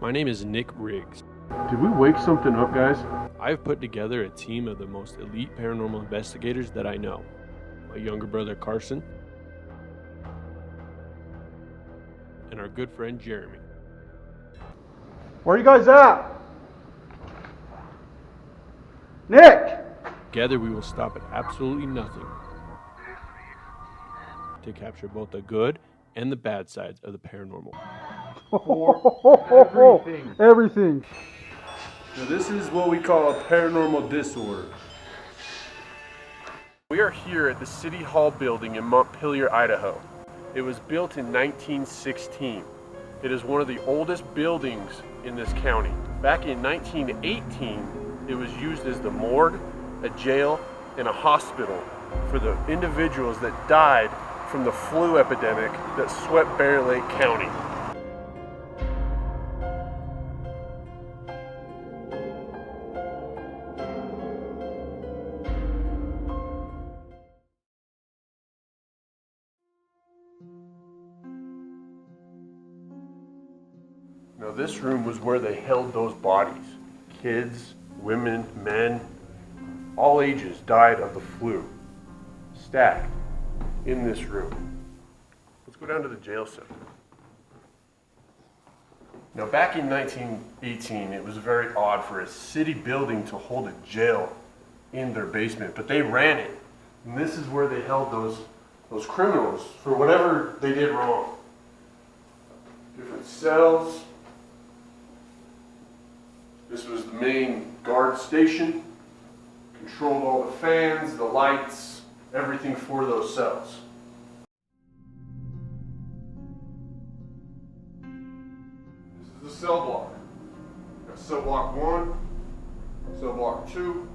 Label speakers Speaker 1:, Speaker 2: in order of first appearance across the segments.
Speaker 1: My name is Nick Riggs.
Speaker 2: Did we wake something up, guys?
Speaker 1: I've put together a team of the most elite paranormal investigators that I know. My younger brother Carson, and our good friend Jeremy.
Speaker 2: Where are you guys at? Nick!
Speaker 1: Together we will stop at absolutely nothing to capture both the good and the bad sides of the paranormal.
Speaker 2: Everything.
Speaker 3: Now this is what we call a paranormal disorder.
Speaker 1: We are here at the City Hall building in Montpelier, Idaho. It was built in 1916. It is one of the oldest buildings in this county. Back in 1918, it was used as the morgue, a jail, and a hospital for the individuals that died from the flu epidemic that swept Bear Lake County. Now this room was where they held those bodies. Kids, women, men, all ages died of the flu, stacked in this room. Let's go down to the jail cell. Now back in 1918, it was very odd for a city building to hold a jail in their basement, but they ran it. And this is where they held those criminals for whatever they did wrong. Different cells. This was the main guard station. Controlled all the fans, the lights, everything for those cells. This is the cell block. Got cell block 1, cell block 2.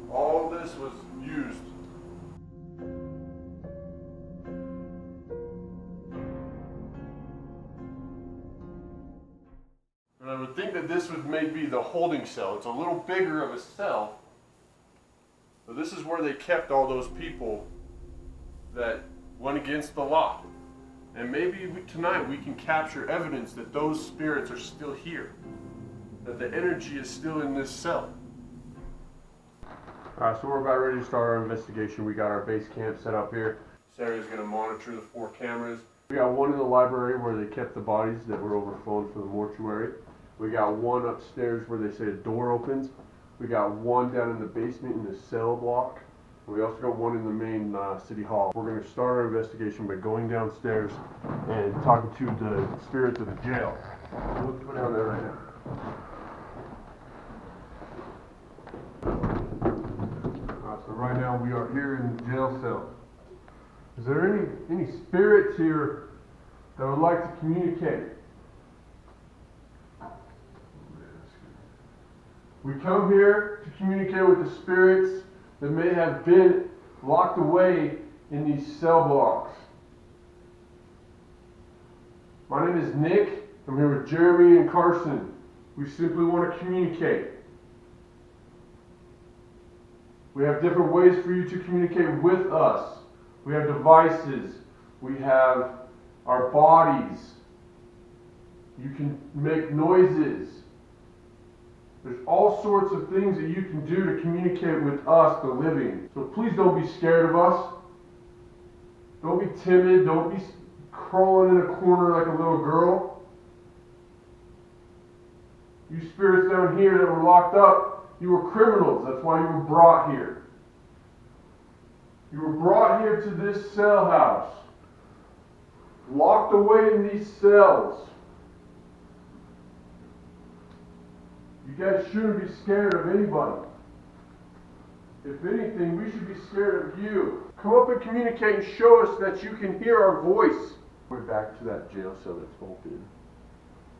Speaker 1: All this was used. And I would think that this would maybe the holding cell. It's a little bigger of a cell. But this is where they kept all those people that went against the law. And maybe tonight we can capture evidence that those spirits are still here. That the energy is still in this cell.
Speaker 2: Alright, so we're about ready to start our investigation. We got our base camp set up here.
Speaker 1: Sarah's going to monitor the 4 cameras.
Speaker 2: We got one in the library where they kept the bodies that were overflowing from the mortuary. We got one upstairs where they say a door opens. We got one down in the basement in the cell block. We also got one in the main city hall. We're going to start our investigation by going downstairs and talking to the spirits of the jail. So let's go down there right now. So right now we are here in the jail cell. Is there any spirits here that would like to communicate? We come here to communicate with the spirits that may have been locked away in these cell blocks. My name is Nick. I'm here with Jeremy and Carson. We simply want to communicate. We have different ways for you to communicate with us. We have devices. We have our bodies. You can make noises. There's all sorts of things that you can do to communicate with us, the living. So please don't be scared of us. Don't be timid. Don't be crawling in a corner like a little girl. You spirits down here that were locked up, you were criminals. That's why you were brought here. You were brought here to this cell house. Locked away in these cells. You guys shouldn't be scared of anybody. If anything, we should be scared of you. Come up and communicate and show us that you can hear our voice. We're back to that jail cell that's open.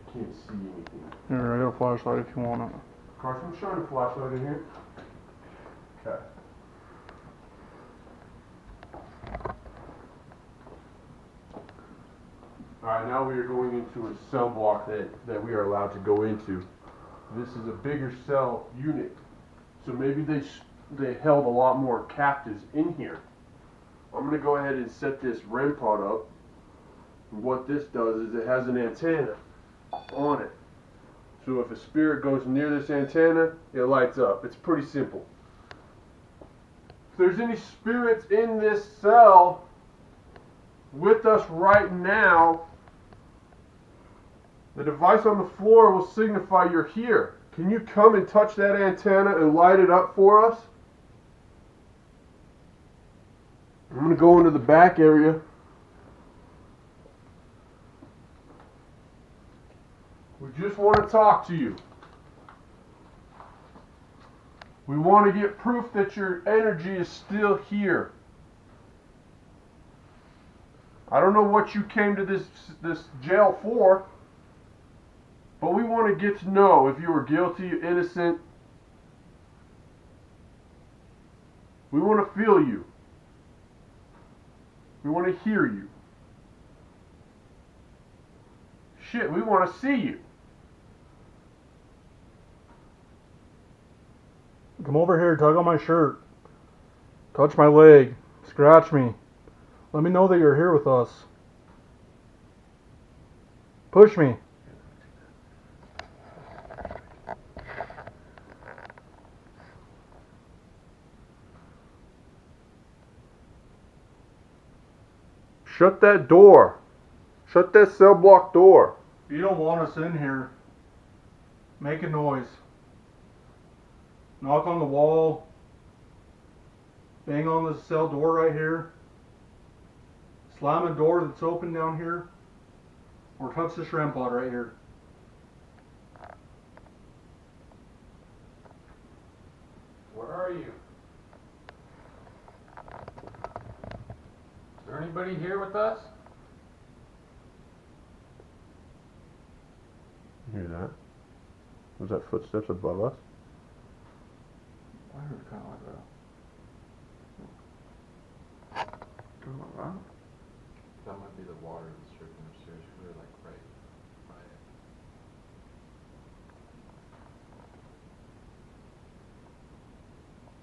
Speaker 2: I can't see anything.
Speaker 4: Here, I got a flashlight if you want it.
Speaker 2: Carson, shine a flashlight in here. Okay. Alright, now we are going into a cell block that we are allowed to go into. This is a bigger cell unit. So maybe they held a lot more captives in here. I'm going to go ahead and set this REM pod up. And what this does is it has an antenna on it. So if a spirit goes near this antenna, it lights up. It's pretty simple. If there's any spirits in this cell with us right now, the device on the floor will signify you're here. Can you come and touch that antenna and light it up for us? I'm going to go into the back area. We just want to talk to you. We want to get proof that your energy is still here. I don't know what you came to this jail for, but we want to get to know if you were guilty, innocent. We want to feel you. We want to hear you. Shit, we want to see you.
Speaker 4: Come over here, tug on my shirt. Touch my leg. Scratch me. Let me know that you're here with us. Push me.
Speaker 2: Shut that door. Shut that cell block door.
Speaker 4: If you don't want us in here, make a noise. Knock on the wall. Bang on the cell door right here. Slam a door that's open down here. Or touch the shrimp pot right here.
Speaker 5: Where are you? Is there anybody here with us?
Speaker 2: You hear that? Was that footsteps above us?
Speaker 4: I heard it kind of like that. Something like that.
Speaker 5: That might be the water that's dripping upstairs. We were like right by it.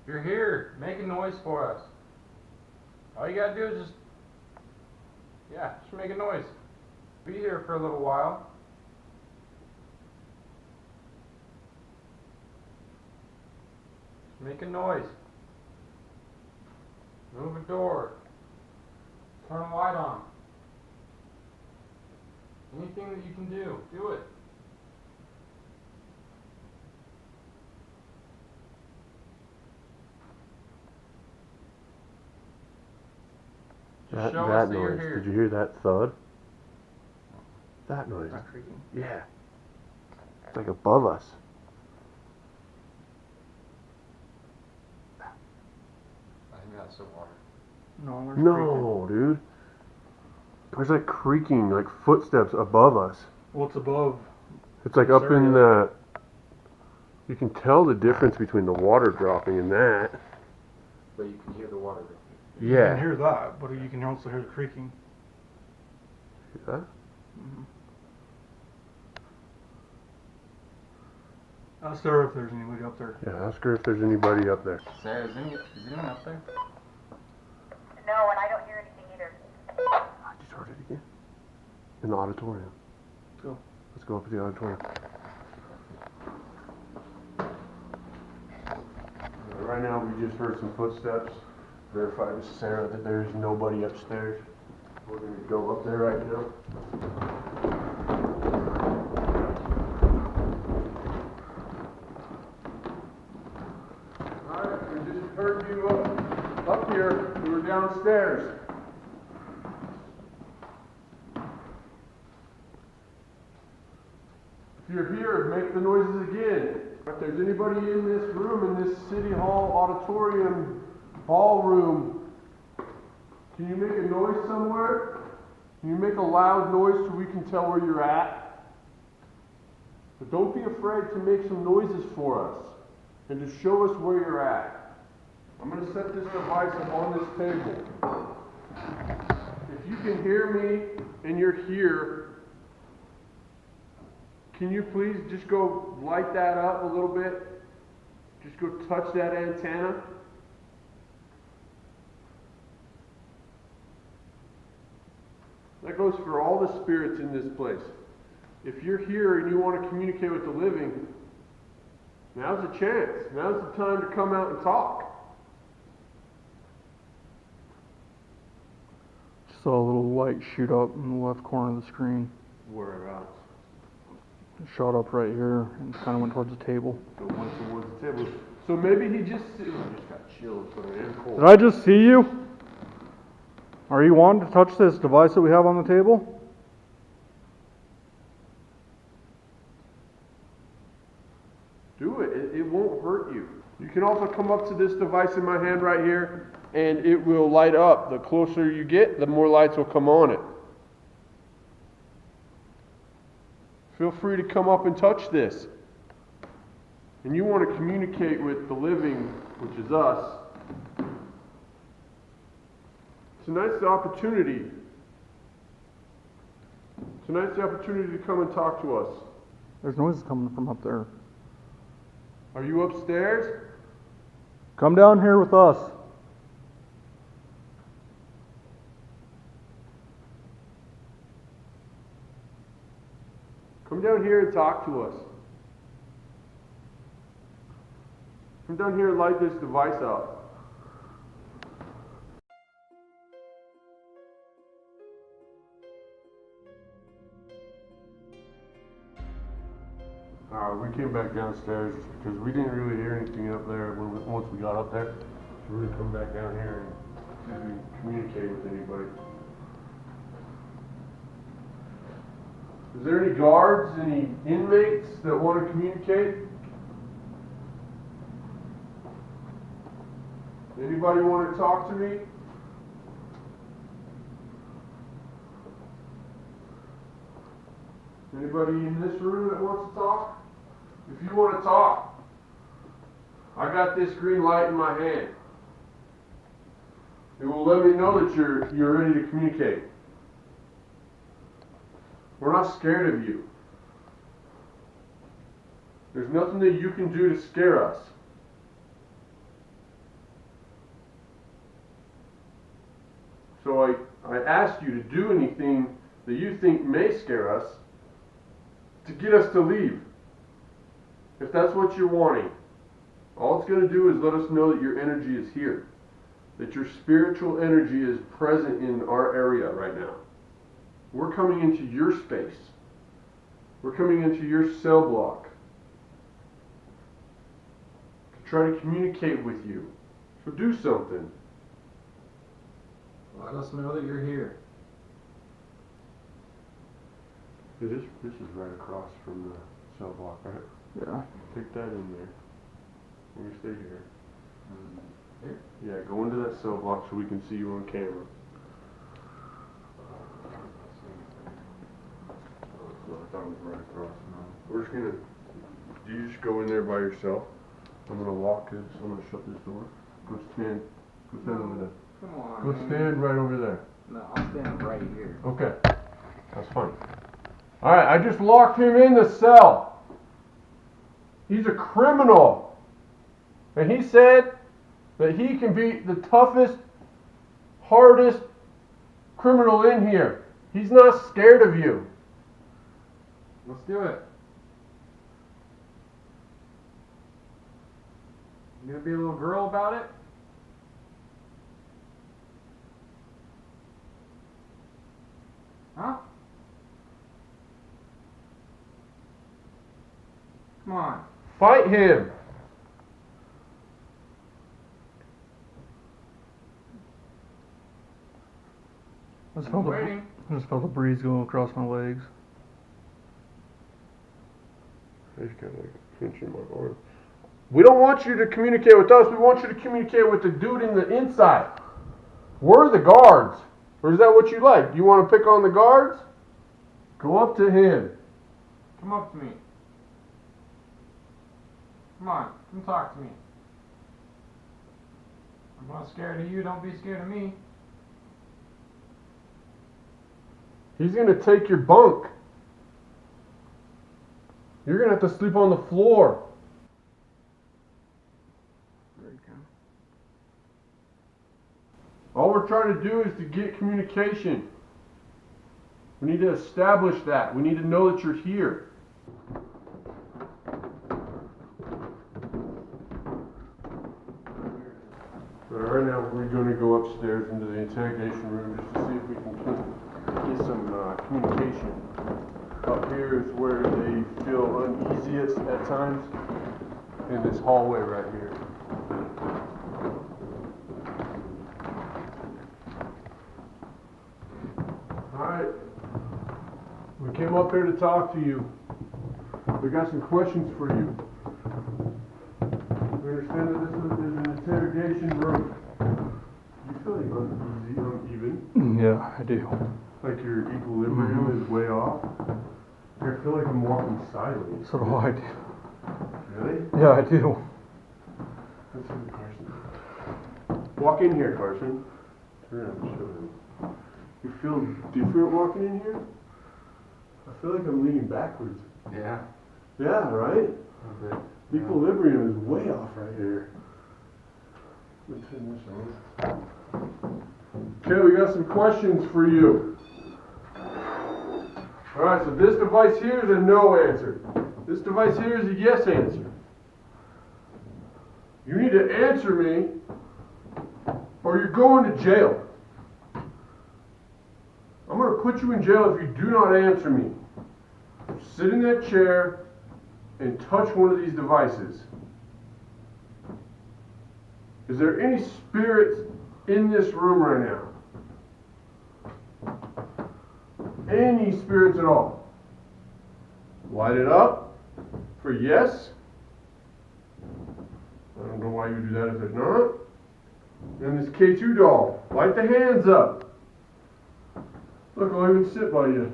Speaker 5: If you're here, make a noise for us. All you gotta do is just make a noise. Be here for a little while. Make a noise. Move a door. Turn a light on. Anything that you can do, do it. Just show us that you're here.
Speaker 2: Did you hear that thud? That noise.
Speaker 4: Not creaking.
Speaker 2: Yeah. It's like above us.
Speaker 5: I think that's the water.
Speaker 4: No, there's
Speaker 2: No, dude. There's like creaking, like footsteps above us.
Speaker 4: What's above?
Speaker 2: It's like up in
Speaker 4: area.
Speaker 2: the... You can tell the difference between the water dropping and that.
Speaker 5: But you can hear the water.
Speaker 4: You
Speaker 2: Yeah.
Speaker 4: can hear that, but you can also hear the creaking.
Speaker 2: See that?
Speaker 4: Mm-hmm. Ask her if there's anybody up there.
Speaker 2: Yeah, ask her if there's anybody up there.
Speaker 5: Sarah, is anyone up there?
Speaker 6: No, and I don't hear anything either.
Speaker 2: I just heard it again. In the auditorium.
Speaker 4: Go.
Speaker 2: Let's go up to the auditorium. Right now we just heard some footsteps. Verified with Sarah that there's nobody upstairs. We're going to go up there right now. Alright, we just heard you up here. We were downstairs. If you're here, make the noises again. If there's anybody in this room, in this City Hall Auditorium ballroom, can you make a noise somewhere? Can you make a loud noise so we can tell where you're at? But don't be afraid to make some noises for us and to show us where you're at. I'm going to set this device up on this table. If you can hear me and you're here, can you please just go light that up a little bit? Just go touch that antenna. That goes for all the spirits in this place. If you're here and you want to communicate with the living, now's the chance. Now's the time to come out and talk.
Speaker 4: Saw a little light shoot up in the left corner of the screen.
Speaker 2: Whereabouts?
Speaker 4: It shot up right here and kind of went towards the table.
Speaker 2: So it went towards the table. So maybe he just got chills and cold.
Speaker 4: Did I just see you? Are you wanting to touch this device that we have on the table?
Speaker 2: Do it. It won't hurt you. You can also come up to this device in my hand right here, and it will light up. The closer you get, the more lights will come on it. Feel free to come up and touch this. And you want to communicate with the living, which is us. Tonight's the opportunity. Tonight's the opportunity to come and talk to us.
Speaker 4: There's noises coming from up there.
Speaker 2: Are you upstairs?
Speaker 4: Come down here with us.
Speaker 2: Come down here and talk to us. Come down here and light this device up. We came back downstairs because we didn't really hear anything up there once we got up there. So we're going to come back down here and see if we can communicate with anybody. Is there any guards, any inmates that want to communicate? Anybody want to talk to me? Anybody in this room that wants to talk? If you want to talk, I got this green light in my hand. It will let me know that you're ready to communicate. We're not scared of you. There's nothing that you can do to scare us. So I ask you to do anything that you think may scare us to get us to leave. If that's what you're wanting, all it's going to do is let us know that your energy is here. That your spiritual energy is present in our area right now. We're coming into your space. We're coming into your cell block to try to communicate with you. So do something.
Speaker 5: Let us know that you're here.
Speaker 2: This is right across from the cell block, right?
Speaker 4: Yeah.
Speaker 2: Take that in there. We're going to stay here.
Speaker 5: Here?
Speaker 2: Yeah, go into that cell block so we can see you on camera.
Speaker 5: I thought it was right across. No.
Speaker 2: We're just going to... Do you just go in there by yourself? I'm going to lock this. I'm going to shut this door. Go stand over there.
Speaker 5: Come on,
Speaker 2: Go
Speaker 5: man.
Speaker 2: stand right over there.
Speaker 5: No, I'll stand right here.
Speaker 2: Okay. That's fine. Alright, I just locked him in the cell. He's a criminal. And he said that he can be the toughest, hardest criminal in here. He's not scared of you.
Speaker 5: Let's do it. You gonna be a little girl about it? Huh? Come on.
Speaker 2: Fight him.
Speaker 4: I just
Speaker 5: I'm waiting.
Speaker 4: felt the breeze going across my legs.
Speaker 2: I just got like pinching my arm. We don't want you to communicate with us. We want you to communicate with the dude in the inside. We're the guards. Or is that what you like? You want to pick on the guards? Go up to him.
Speaker 5: Come up to me. Come on, come talk to me. I'm not scared of you, don't be scared of me.
Speaker 2: He's going to take your bunk. You're going to have to sleep on the floor. All we're trying to do is to get communication. We need to establish that. We need to know that you're here. Right now we're going to go upstairs into the interrogation room just to see if we can get some communication. Up here is where they feel uneasiest at times, in this hallway right here. Alright, we came up here to talk to you. We got some questions for you. We understand that this is an interrogation room. You feel like uneasy, uneven?
Speaker 4: Yeah, I do.
Speaker 2: Like your equilibrium is way off? I feel like I'm walking sideways.
Speaker 4: So do I do.
Speaker 2: Really?
Speaker 4: Yeah, I do.
Speaker 2: Let's see the Carson. Walk in here, Carson. Turn around and show him. You feel different walking in here? I feel like I'm leaning backwards.
Speaker 5: Yeah.
Speaker 2: Yeah, right?
Speaker 5: A bit.
Speaker 2: The equilibrium is way off right here. Let me turn this on. Okay, we got some questions for you. Alright, so this device here is a no answer. This device here is a yes answer. You need to answer me or you're going to jail. I'm going to put you in jail if you do not answer me. Sit in that chair and touch one of these devices. Is there any spirits in this room right now? Any spirits at all? Light it up for yes. I don't know why you do that if there's not. And this K2 doll, light the hands up. Look, I'll even sit by you.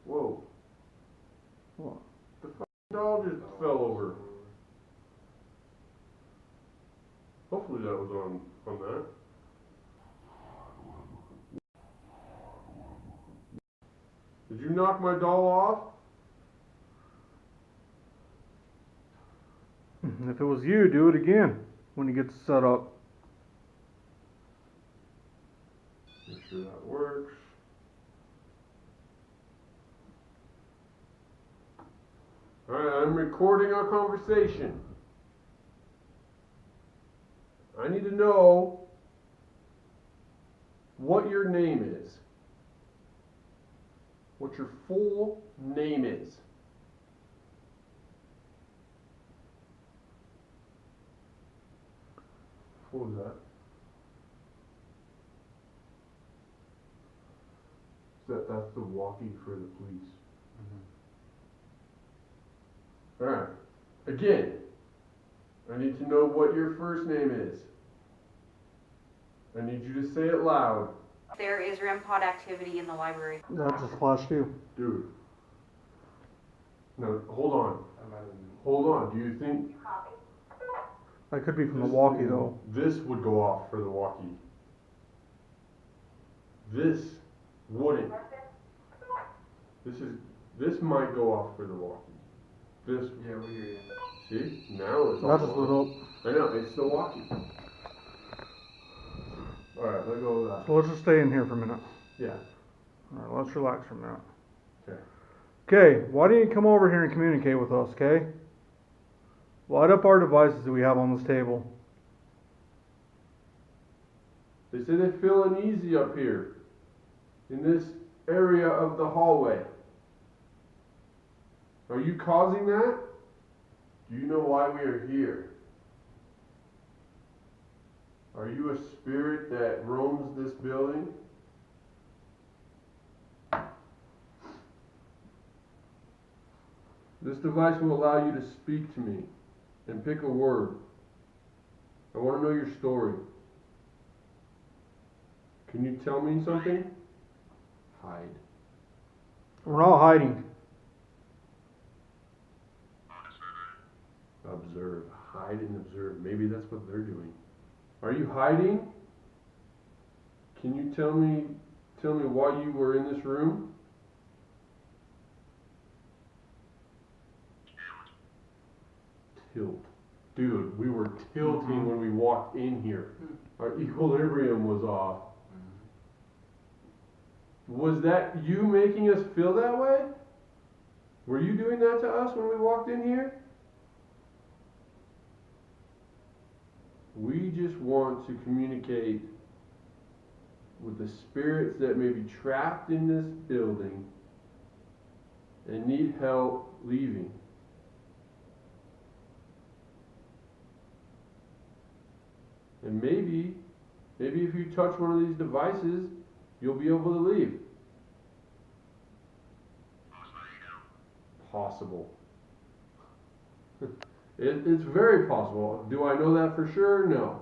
Speaker 2: Whoa.
Speaker 4: What?
Speaker 2: The fucking doll just fell over. Hopefully that was on that. Did you knock my doll off?
Speaker 4: If it was you, do it again when you get set up.
Speaker 2: Make sure that works. Alright, I'm recording our conversation. I need to know what your name is. What your full name is. What was that? That's the walkie for the police. Alright. Again, I need to know what your first name is. I need you to say it loud.
Speaker 7: There is REM pod activity in the library.
Speaker 4: That just flashed you.
Speaker 2: Dude. No, hold on. Hold on. Do you think
Speaker 4: That could be from the walkie though.
Speaker 2: this would go off for the walkie? This wouldn't. This might go off for the walkie. This,
Speaker 5: Yeah, we hear you.
Speaker 2: see? Now it's
Speaker 4: That
Speaker 2: off.
Speaker 4: just lit up.
Speaker 2: I know, it's the walkie. Alright, let go of that.
Speaker 4: So let's just stay in here for a minute.
Speaker 2: Yeah.
Speaker 4: Alright, let's relax for a minute.
Speaker 2: Okay.
Speaker 4: Okay, why don't you come over here and communicate with us, okay? Light up our devices that we have on this table.
Speaker 2: They say they feel uneasy up here. In this area of the hallway. Are you causing that? Do you know why we are here? Are you a spirit that roams this building? This device will allow you to speak to me and pick a word. I want to know your story. Can you tell me something?
Speaker 5: Hide.
Speaker 4: We're not hiding.
Speaker 2: Observe. Hide and observe. Maybe that's what they're doing. Are you hiding? Can you tell me why you were in this room? Tilt. Dude, we were tilting when we walked in here. Our equilibrium was off. Was that you making us feel that way? Were you doing that to us when we walked in here? We just want to communicate with the spirits that may be trapped in this building and need help leaving. And maybe if you touch one of these devices, you'll be able to leave. Possible. It's very possible. Do I know that for sure? No.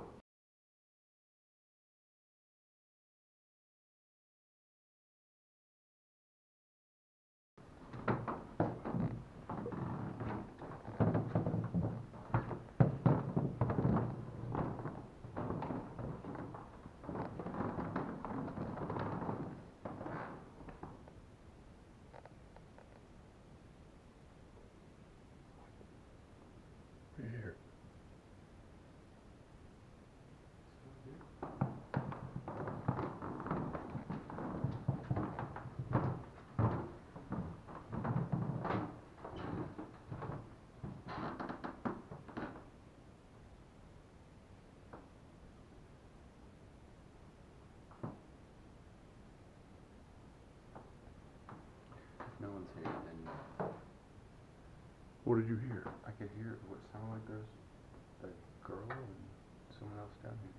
Speaker 2: Here.
Speaker 5: If no one's here, then
Speaker 2: What did you hear?
Speaker 5: I could hear what sounded like there's a girl and someone else down here.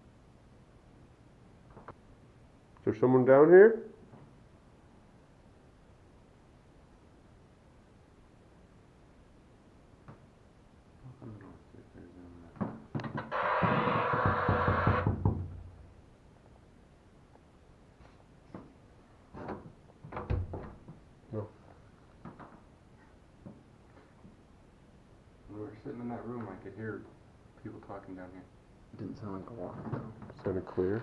Speaker 2: Is there someone down here?
Speaker 5: I'm gonna see if there's anyone.
Speaker 2: No.
Speaker 5: When we were sitting in that room, I could hear people talking down here. It didn't sound like a walk though.
Speaker 2: Sounded clear.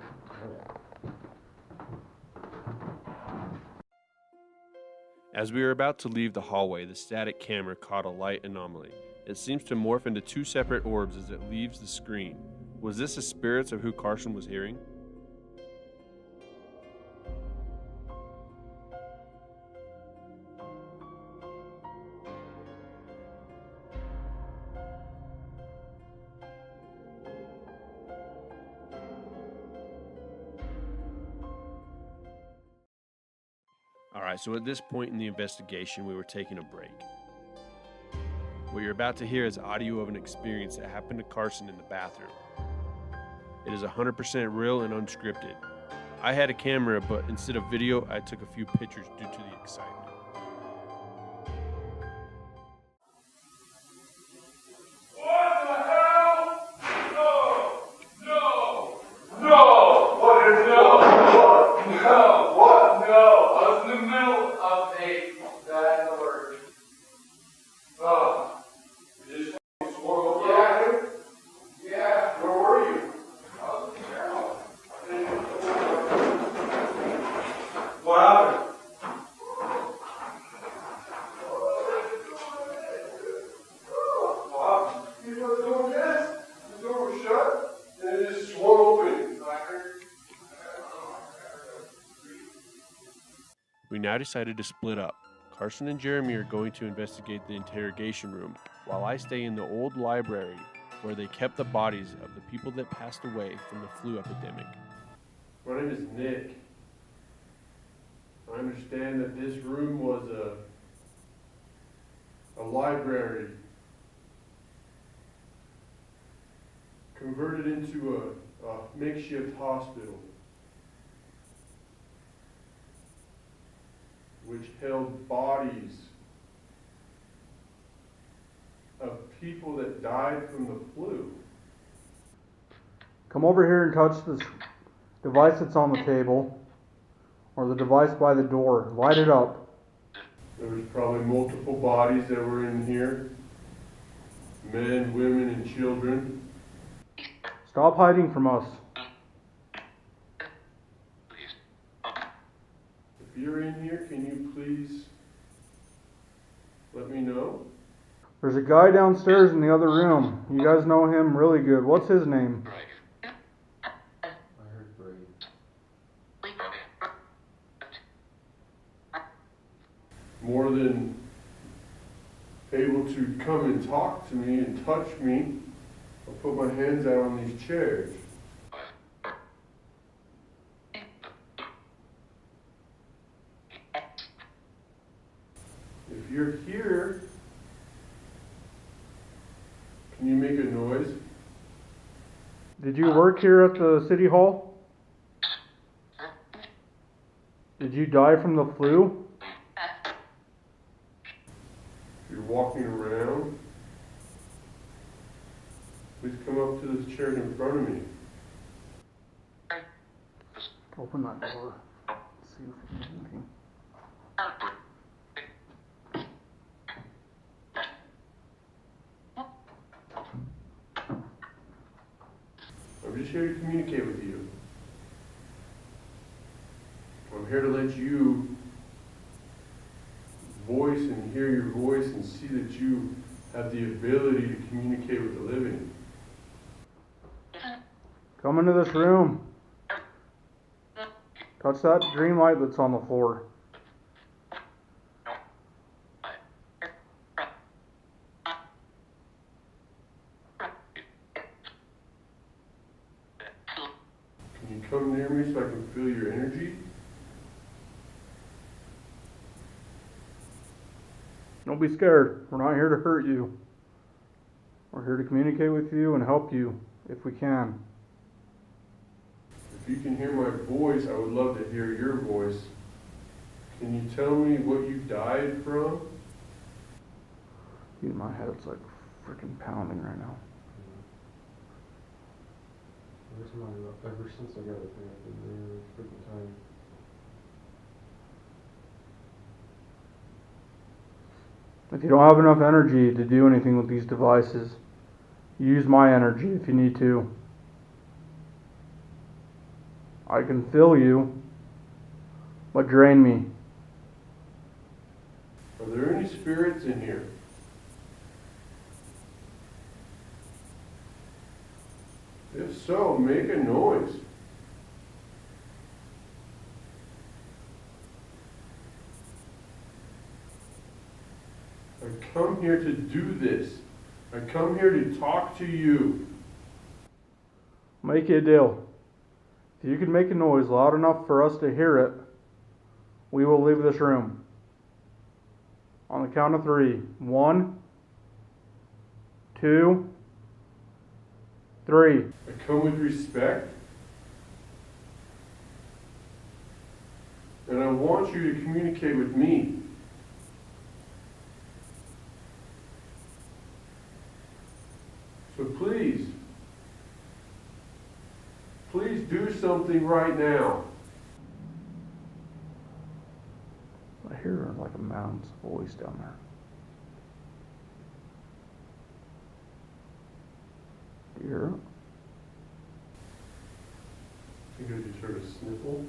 Speaker 1: As we were about to leave the hallway, the static camera caught a light anomaly. It seems to morph into two separate orbs as it leaves the screen. Was this the spirits of who Carson was hearing? Alright, so at this point in the investigation, we were taking a break. What you're about to hear is audio of an experience that happened to Carson in the bathroom. It is 100% real and unscripted. I had a camera, but instead of video, I took a few pictures due to the excitement. We now decided to split up. Carson and Jeremy are going to investigate the interrogation room, while I stay in the old library where they kept the bodies of the people that passed away from the flu epidemic.
Speaker 2: My name is Nick. I understand that this room was a library converted into a makeshift hospital, which held bodies of people that died from the flu.
Speaker 4: Come over here and touch this device that's on the table, or the device by the door. Light it up.
Speaker 2: There was probably multiple bodies that were in here. Men, women, and children.
Speaker 4: Stop hiding from us.
Speaker 2: If you're in here, can you please let me know?
Speaker 4: There's a guy downstairs in the other room. You guys know him really good. What's his name?
Speaker 5: I heard Brady.
Speaker 2: More than able to come and talk to me and touch me, I'll put my hands out on these chairs. If you're here, can you make a noise?
Speaker 4: Did you work here at the city hall? Did you die from the flu?
Speaker 2: If you're walking around, please come up to this chair in front of me.
Speaker 4: Open that door. See if there's anything.
Speaker 2: I'm just here to communicate with you. I'm here to let you voice and hear your voice and see that you have the ability to communicate with the living.
Speaker 4: Come into this room. Touch that green light that's on the floor.
Speaker 2: Can you come near me so I can feel your energy?
Speaker 4: Don't be scared. We're not here to hurt you. We're here to communicate with you and help you if we can.
Speaker 2: If you can hear my voice, I would love to hear your voice. Can you tell me what you died from?
Speaker 4: Dude, my head's like freaking pounding right now.
Speaker 5: Ever since I got it there, I've been really freaking tired.
Speaker 4: If you don't have enough energy to do anything with these devices, use my energy if you need to. I can fill you, but drain me.
Speaker 2: Are there any spirits in here? If so, make a noise. I come here to do this. I come here to talk to you.
Speaker 4: Make you a deal. If you can make a noise loud enough for us to hear it, we will leave this room. On the count of 3. 1, 2, 3.
Speaker 2: I come with respect. And I want you to communicate with me. So please do something right now.
Speaker 4: I hear like a man's voice down there. Do you hear it?
Speaker 2: I think I just heard a sniffle.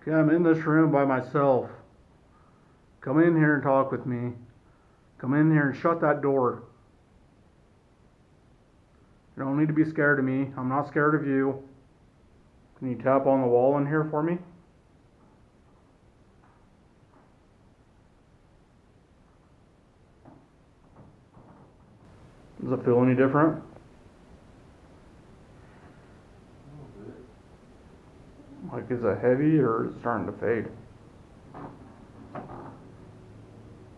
Speaker 4: Okay, I'm in this room by myself. Come in here and talk with me. Come in here and shut that door. You don't need to be scared of me. I'm not scared of you. Can you tap on the wall in here for me? Does it feel any different? Like, is it heavy or is it starting to fade?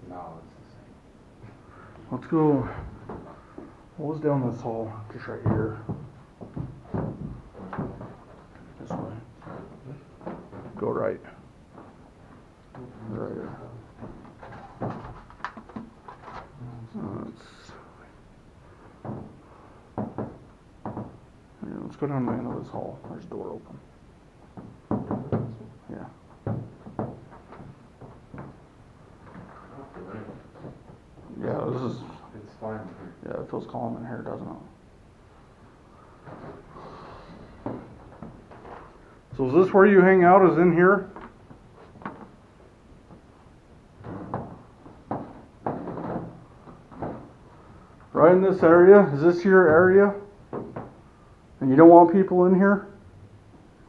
Speaker 5: No, it's the same.
Speaker 4: Let's go. What was down this hall? Just right here. This way. Go right. Right here. Let's go down the end of this hall. There's a door open. Yeah. Yeah, this is,
Speaker 5: It's fine.
Speaker 4: yeah, it feels calm in here, doesn't it? So is this where you hang out, is in here? Right in this area? Is this your area? And you don't want people in here?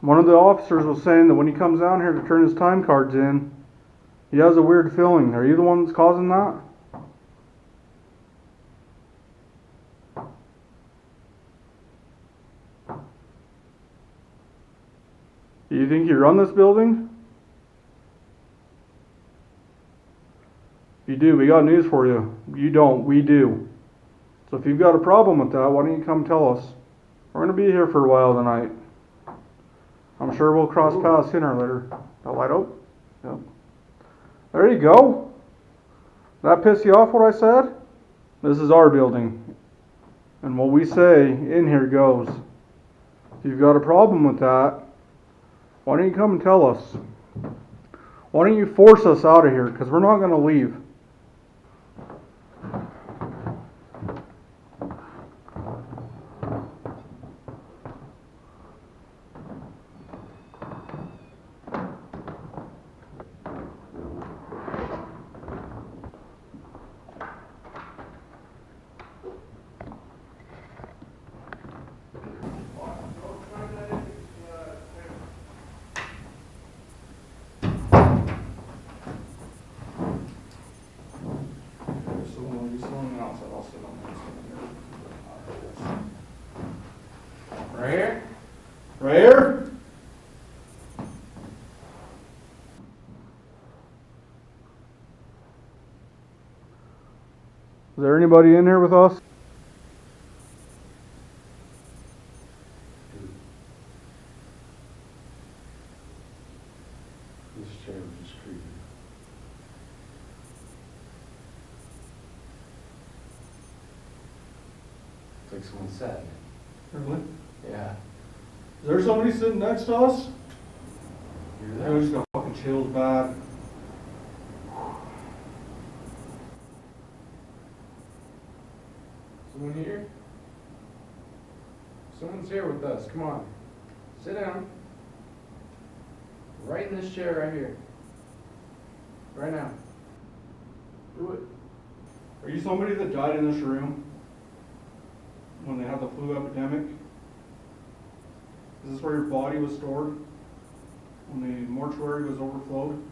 Speaker 4: One of the officers was saying that when he comes down here to turn his time cards in, he has a weird feeling. Are you the one that's causing that? Do you think you run this building? If you do, we got news for you. You don't, we do. So if you've got a problem with that, why don't you come tell us? We're going to be here for a while tonight. I'm sure we'll cross paths sooner or later. That light out? Yep. There you go. That piss you off what I said? This is our building. And what we say in here goes. If you've got a problem with that, why don't you come and tell us? Why don't you force us out of here? Because we're not going to leave.
Speaker 8: Right here?
Speaker 4: Right here? Is there anybody in here with us?
Speaker 5: This chair was just creepy. It's like someone sat in it.
Speaker 4: Really?
Speaker 5: Yeah.
Speaker 4: Is there somebody sitting next to us?
Speaker 5: Hear
Speaker 4: I
Speaker 5: that?
Speaker 4: just got fucking chills bad.
Speaker 8: Someone here? Someone's here with us. Come on. Sit down. Right in this chair right here. Right now. Do it.
Speaker 4: Are you somebody that died in this room when they had the flu epidemic? Is this where your body was stored when the mortuary was overflowed?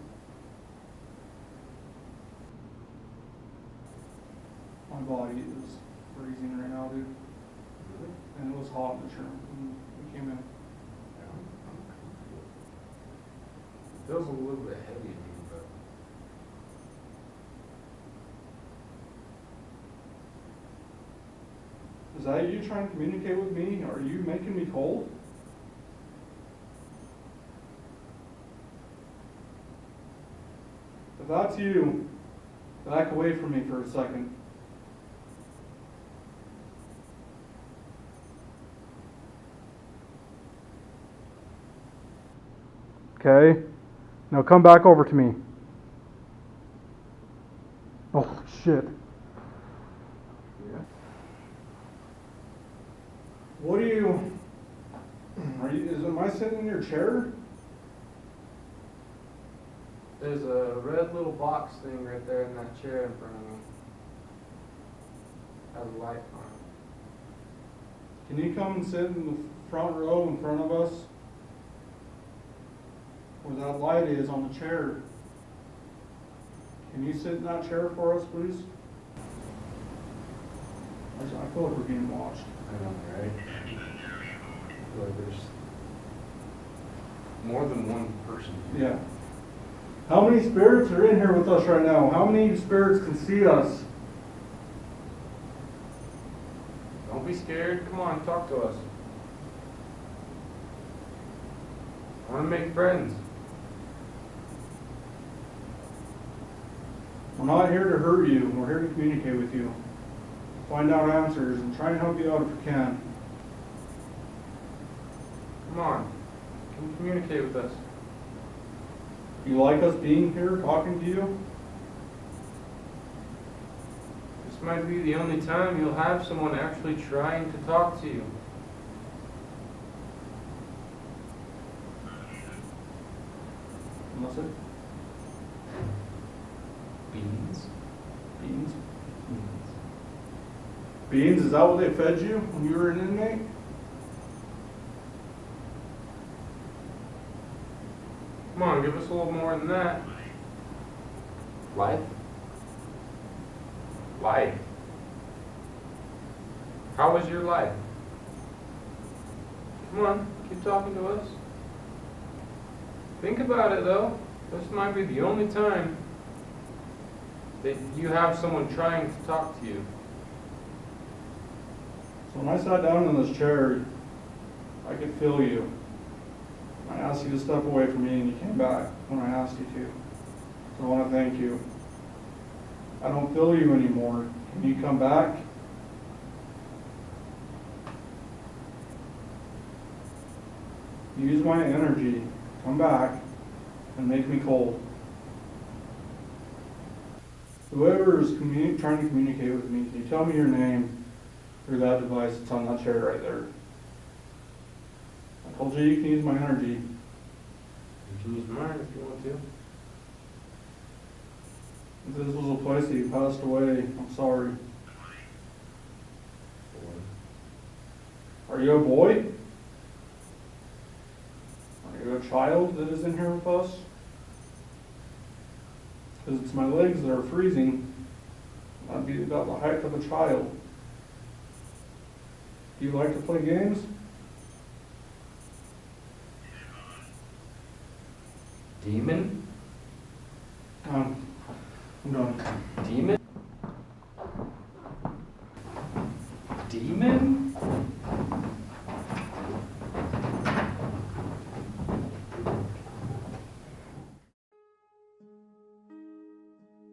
Speaker 4: My body is freezing right now, dude. And it was hot in this room when we came in.
Speaker 8: Feels a little bit heavy to me, but
Speaker 4: Is that you trying to communicate with me? Are you making me cold? If that's you, back away from me for a second. Okay. Now come back over to me. Oh, shit. What are you, am I sitting in your chair?
Speaker 8: there's a red little box thing right there in that chair in front of me. Has a light on it.
Speaker 4: Can you come and sit in the front row in front of us? Where that light is on the chair. Can you sit in that chair for us, please? I feel like we're being watched.
Speaker 5: I know, right? I feel like there's more than one person here.
Speaker 4: Yeah. How many spirits are in here with us right now? How many spirits can see us?
Speaker 8: Don't be scared. Come on, talk to us. I want to make friends.
Speaker 4: We're not here to hurt you. We're here to communicate with you. Find out answers and try and help you out if we can.
Speaker 8: Come on. Can you communicate with us?
Speaker 4: You like us being here, talking to you?
Speaker 9: This might be the only time you'll have someone actually trying to talk to you.
Speaker 4: What's it?
Speaker 8: Beans?
Speaker 4: Beans?
Speaker 8: Beans.
Speaker 4: Beans, is that what they fed you when you were an inmate?
Speaker 9: Come on, give us a little more than that.
Speaker 8: Life?
Speaker 9: Life. How was your life? Come on, keep talking to us. Think about it though. This might be the only time that you have someone trying to talk to you.
Speaker 4: So when I sat down in this chair, I could feel you. I asked you to step away from me and you came back when I asked you to. So I want to thank you. I don't feel you anymore. Can you come back? Use my energy. Come back and make me cold. Whoever is trying to communicate with me, can you tell me your name through that device that's on that chair right there? I told you you can use my energy.
Speaker 9: You can use mine if you want to.
Speaker 4: If this was a place that you passed away, I'm sorry. Are you a boy? Are you a child that is in here with us? Because it's my legs that are freezing. I'd be about the height of a child. Do you like to play games?
Speaker 8: Demon?
Speaker 4: I'm done.
Speaker 8: Demon? Demon?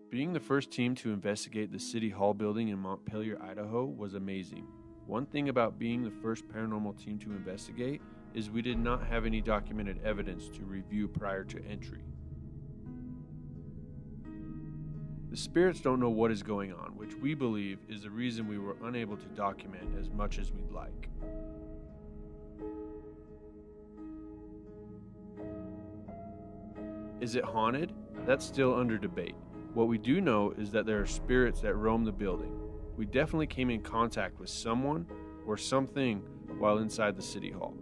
Speaker 1: Being the first team to investigate the City Hall building in Montpelier, Idaho was amazing. One thing about being the first paranormal team to investigate is we did not have any documented evidence to review prior to entry. The spirits don't know what is going on, which we believe is the reason we were unable to document as much as we'd like. Is it haunted? That's still under debate. What we do know is that there are spirits that roam the building. We definitely came in contact with someone or something while inside the City Hall.